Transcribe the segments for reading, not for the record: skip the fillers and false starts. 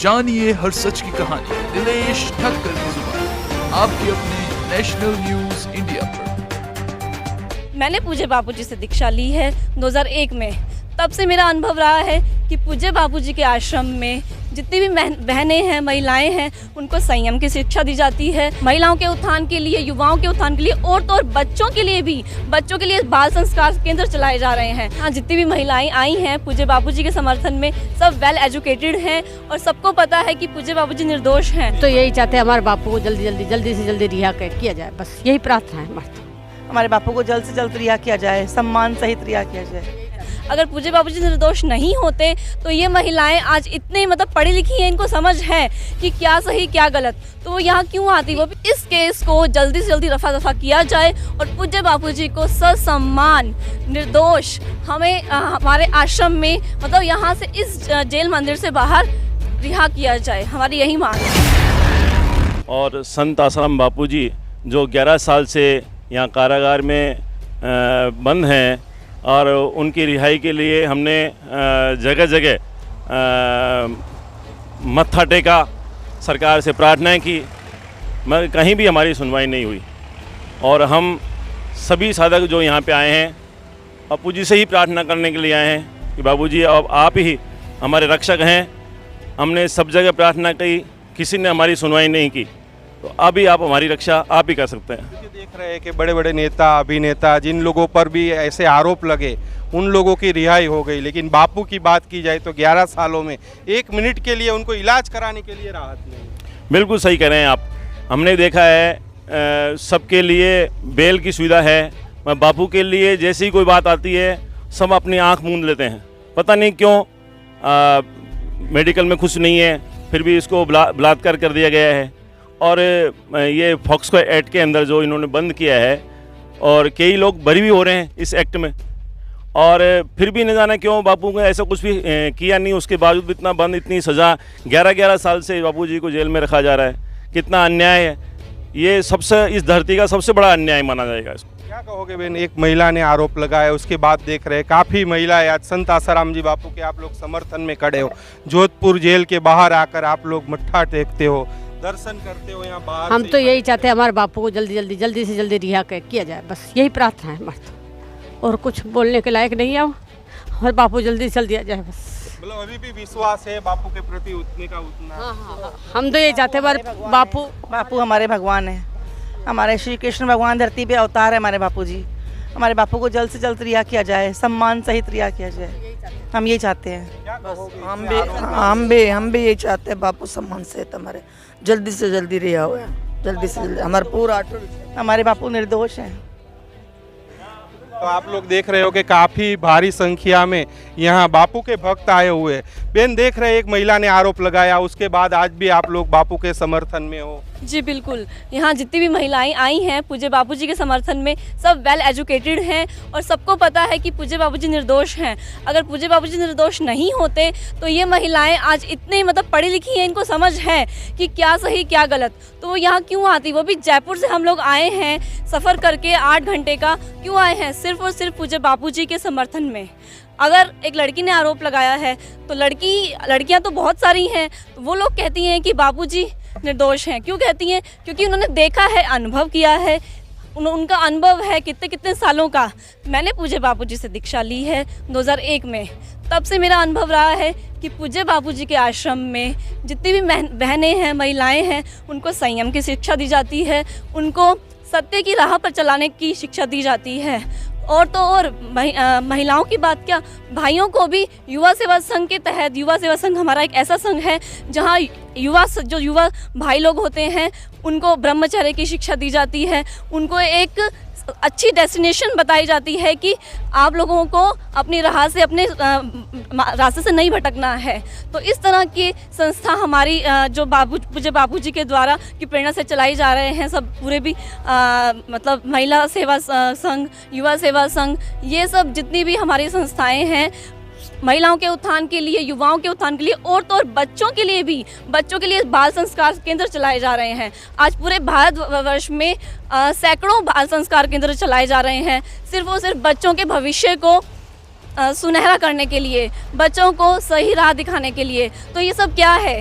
जानिए हर सच की कहानी दिनेश ठक्कर की जुबान आपके अपने नेशनल न्यूज इंडिया पर। मैंने पूज्य बापूजी से दीक्षा ली है 2001 में। तब से मेरा अनुभव रहा है कि पूज्य बापूजी के आश्रम में जितनी भी बहनें हैं, महिलाएं हैं, उनको संयम की शिक्षा दी जाती है। महिलाओं के उत्थान के लिए, युवाओं के उत्थान के लिए और तो और बच्चों के लिए भी, बच्चों के लिए बाल संस्कार केंद्र चलाए जा रहे हैं। हाँ, जितनी भी महिलाएं आई हैं पूज्य बापूजी के समर्थन में, सब वेल एजुकेटेड हैं और सबको पता है कि पूज्य बापूजी निर्दोष हैं। तो यही चाहते हैं हमारे बापू को जल्दी से जल्दी रिहा किया जाए, बस यही प्रार्थना है हमारी। हमारे बापू को जल्द से जल्द रिहा किया जाए, सम्मान सहित रिहा किया जाए। अगर पूज्य बापूजी निर्दोष नहीं होते तो ये महिलाएं आज इतने पढ़ी लिखी हैं, इनको समझ है कि क्या सही क्या गलत, तो वो यहाँ क्यों आती। वो इस केस को जल्दी से जल्दी रफा दफा किया जाए और पूज्य बापूजी को ससम्मान निर्दोष हमें हमारे आश्रम में यहाँ से इस जेल मंदिर से बाहर रिहा किया जाए, हमारी यही मांग है। और संत आसाराम बापूजी जो 11 साल से यहाँ कारागार में बंद हैं और उनकी रिहाई के लिए हमने जगह जगह मत्था टेका, सरकार से प्रार्थनाएं की, मगर कहीं भी हमारी सुनवाई नहीं हुई। और हम सभी साधक जो यहाँ पे आए हैं बापूजी से ही प्रार्थना करने के लिए आए हैं कि बापूजी अब आप ही हमारे रक्षक हैं। हमने सब जगह प्रार्थना की, किसी ने हमारी सुनवाई नहीं की, तो अभी आप हमारी रक्षा आप ही कर सकते हैं। देख रहे हैं कि बड़े बड़े नेता, अभिनेता, जिन लोगों पर भी ऐसे आरोप लगे, उन लोगों की रिहाई हो गई, लेकिन बापू की बात की जाए तो 11 सालों में 1 मिनट के लिए उनको इलाज कराने के लिए राहत नहीं। बिल्कुल सही कह रहे हैं आप। हमने देखा है सबके लिए बेल की सुविधा है, बापू के लिए जैसे ही कोई बात आती है सब अपनी आंख मूंद लेते हैं। पता नहीं क्यों, मेडिकल में खुश नहीं है, फिर भी इसको बलात्कार कर दिया गया है। और ये पॉक्सो एक्ट के अंदर जो इन्होंने बंद किया है, और कई लोग बरी भी हो रहे हैं इस एक्ट में, और फिर भी न जाना क्यों बापू को ऐसा कुछ भी किया नहीं, उसके बावजूद भी इतना बंद, इतनी सज़ा, 11 साल से बापूजी को जेल में रखा जा रहा है। कितना अन्याय है ये, सबसे इस धरती का सबसे बड़ा अन्याय माना जाएगा इसको। क्या कहोगे बहन, एक महिला ने आरोप लगाया, उसके बाद देख रहे काफ़ी महिलाएं आज संत आसाराम जी बापू के आप लोग समर्थन में खड़े हो। जोधपुर जेल के बाहर आकर आप लोग मत्था टेकते हो, दर्शन करते हो यहाँ बाहर। हम तो यही चाहते हैं हमारे बापू को जल्दी से जल्दी रिहा किया जाए, बस यही प्रार्थना है हमारी। और कुछ बोलने के लायक नहीं है, हमारे बापू जल्दी से जल्दी आ जाए बस। मतलब अभी भी विश्वास है बापू के प्रति उतने का उतना। हाँ। हम तो यही चाहते हैं हमारे बापू हमारे भगवान है, हमारे श्री कृष्ण भगवान धरती पे अवतार है हमारे बापू जी। हमारे बापू को जल्द से जल्द रिहा किया जाए, सम्मान सहित रिहा किया जाए, हम ये चाहते हैं। हम भी यही चाहते हैं, बापू सम्मान सहित हमारे जल्दी से जल्दी रिहा हुआ, जल्दी से जल्दी हमारा पूरा। हमारे बापू निर्दोष हैं। तो आप लोग देख रहे हो कि काफ़ी भारी संख्या में यहाँ बापू के भक्त आए हुए हैं। बहन देख रहे हैं, एक महिला ने आरोप लगाया, उसके बाद आज भी आप लोग बापू के समर्थन में हो। जी बिल्कुल, यहाँ जितनी भी महिलाएं आई हैं पूज्य बापूजी के समर्थन में, सब वेल एजुकेटेड हैं और सबको पता है कि पूज्य बापूजी निर्दोष हैं। अगर पूज्य बापूजी निर्दोष नहीं होते तो ये महिलाएं आज इतने पढ़ी लिखी हैं, इनको समझ है कि क्या सही क्या गलत, तो वो यहाँ क्यों आती। वो भी जयपुर से हम लोग आए हैं, सफ़र करके 8 घंटे का क्यों आए हैं, सिर्फ और सिर्फ पूज्य बापूजी के समर्थन में। अगर एक लड़की ने आरोप लगाया है तो लड़कियां तो बहुत सारी हैं, तो वो लोग कहती हैं कि बापूजी निर्दोष हैं। क्यों कहती हैं? क्योंकि उन्होंने देखा है, अनुभव किया है, उनका अनुभव है कितने सालों का। मैंने पूज्य बापूजी से दीक्षा ली है 2001 में। तब से मेरा अनुभव रहा है कि पूज्य बापूजी के आश्रम में जितनी भी बहनें हैं, महिलाएं हैं, उनको संयम की शिक्षा दी जाती है, उनको सत्य की राह पर चलाने की शिक्षा दी जाती है। और तो और महिलाओं की बात क्या, भाइयों को भी युवा सेवा संघ के तहत, युवा सेवा संघ हमारा एक ऐसा संघ है जहां युवा भाई लोग होते हैं, उनको ब्रह्मचर्य की शिक्षा दी जाती है, उनको एक अच्छी डेस्टिनेशन बताई जाती है कि आप लोगों को अपनी राह से, अपने रास्ते से नहीं भटकना है। तो इस तरह की संस्था हमारी जो पूज्य बापूजी के द्वारा की प्रेरणा से चलाई जा रहे हैं, सब पूरे भी महिला सेवा संघ, युवा सेवा संघ, ये सब जितनी भी हमारी संस्थाएं हैं, महिलाओं के उत्थान के लिए, युवाओं के उत्थान के लिए और तो और बच्चों के लिए भी, बच्चों के लिए बाल संस्कार केंद्र चलाए जा रहे हैं। आज पूरे भारतवर्ष में सैकड़ों बाल संस्कार केंद्र चलाए जा रहे हैं, सिर्फ और सिर्फ बच्चों के भविष्य को सुनहरा करने के लिए, बच्चों को सही राह दिखाने के लिए। तो ये सब क्या है?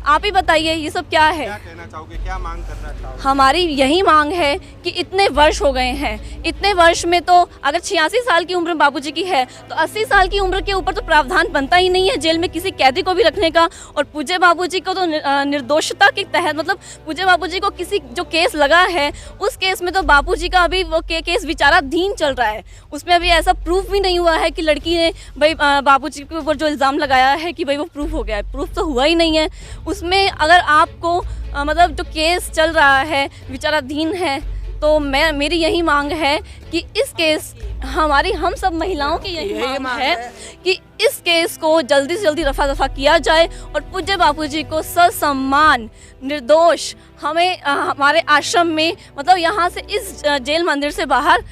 आप ही बताइए ये सब क्या है। क्या कहना चाहोगे, क्या मांग करना चाहोगे? हमारी यही मांग है कि इतने वर्ष हो गए हैं, इतने वर्ष में तो अगर 86 साल की उम्र बाबूजी की है तो 80 साल की उम्र के ऊपर तो प्रावधान बनता ही नहीं है जेल में किसी कैदी को भी रखने का। और पूज्य बाबूजी को तो निर्दोषता के तहत, मतलब पूज्य बाबूजी को किसी जो केस लगा है उस केस में तो बापूजी का अभी वो केस विचाराधीन चल रहा है। उसमें अभी ऐसा प्रूफ भी नहीं हुआ है कि लड़की ने भाई बापूजी के ऊपर जो इल्ज़ाम लगाया है कि भाई वो प्रूफ हो गया है, प्रूफ तो हुआ ही नहीं है। उसमें अगर आपको मतलब जो केस चल रहा है विचाराधीन है तो मेरी यही मांग है कि इस केस हम सब महिलाओं की यही मांग है कि इस केस को जल्दी से जल्दी रफा दफा किया जाए और पूज्य बापूजी को ससम्मान निर्दोष हमें हमारे आश्रम में, मतलब यहाँ से इस जेल मंदिर से बाहर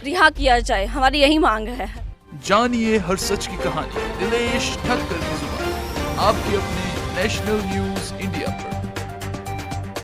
रिहा किया जाए। हमारी यही मांग है। जानिए हर सच की कहानी दिनेश ठक्कर की जुबान, आपके अपने नेशनल न्यूज इंडिया पर।